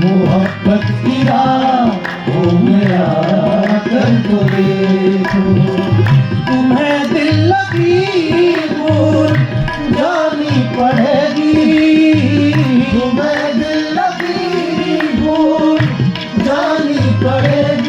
मोहब्बत की राहों में आकर तो देखो, तुम्हें दिल लगी भूल जानी पड़ेगी, तुम्हें दिल लगी भूल जानी पड़ेगी।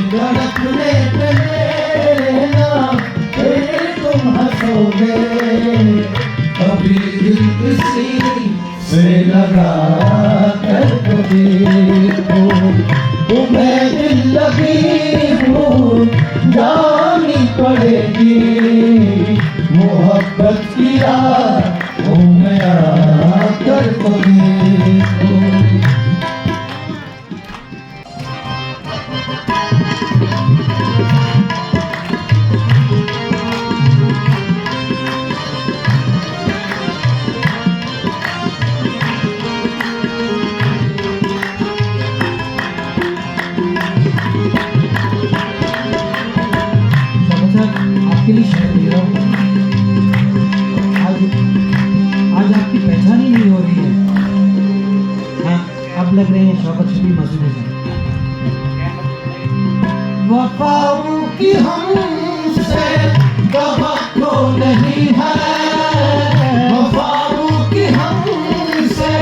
धड़कने पे लेना फिर तुम हंसोगे, कभी दिल किसी से लगा कर तो देखो, तुम्हें दिल लगी भूल जानी पड़ेगी, मोहब्बत की राहों में आकर तो देखो। आपके लिए शेयर दे रहा हूँ। आज आपकी पहचान ही नहीं हो रही है। हाँ, अब लग रहे हैं शौकत शबीर मसूद से। वफाओं की हमसे तवक्को नहीं है, वफाओं की हमसे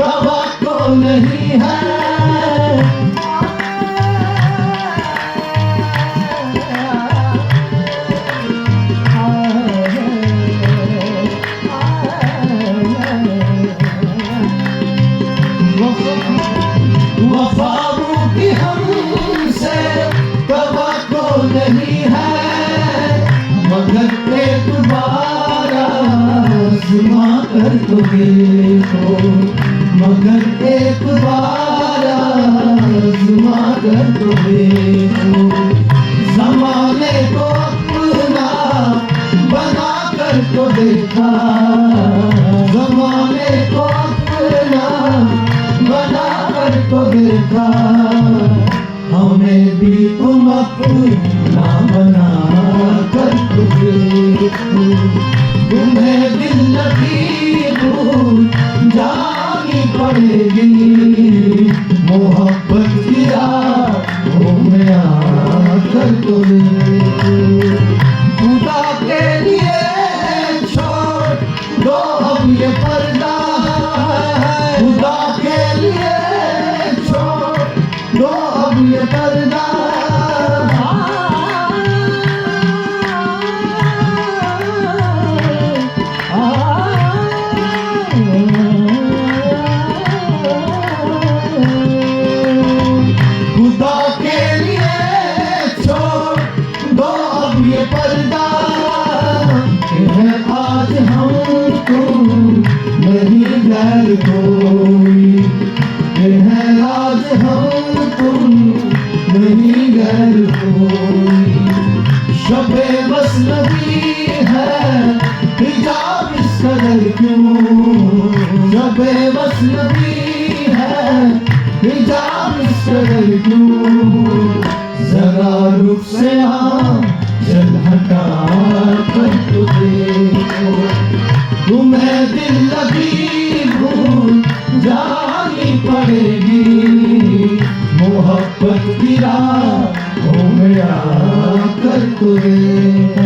तवक्को नहीं है, वफाओं की हमसे तवक्को नहीं है, मगर एक बार आज़मा कर तो देखो, मगर एक बार आज़मा कर तो देखो, ज़माने को अपना बना कर तो देखा, ज़माने को अपना बना कर तो देखा, हमें भी तुम अपना बना कर तो देखो, तुम्हें दिल लगी भूल जानी पड़ेगी, मोहब्बत की राहों में आकर तो देखो, खुदा के लिए छोड़ दो अब ये पर्दा, खुदा के लिए छोड़ दो अब ये पर्दा, खुदा के लिए छोड़ है आज हम तुम नहीं गैर कोई, ये है आज हम तुम नहीं गैर कोई। शबे बस नबी है हिजाब इस कदर क्यों, शबे बस नबी है हिजाब इस कदर क्यों। जरा रुख से चल हटा कर तो देखो, तुम्हें दिल लगी भूल जानी पड़ेगी। मोहब्बत की राहों में आकर तो देखो।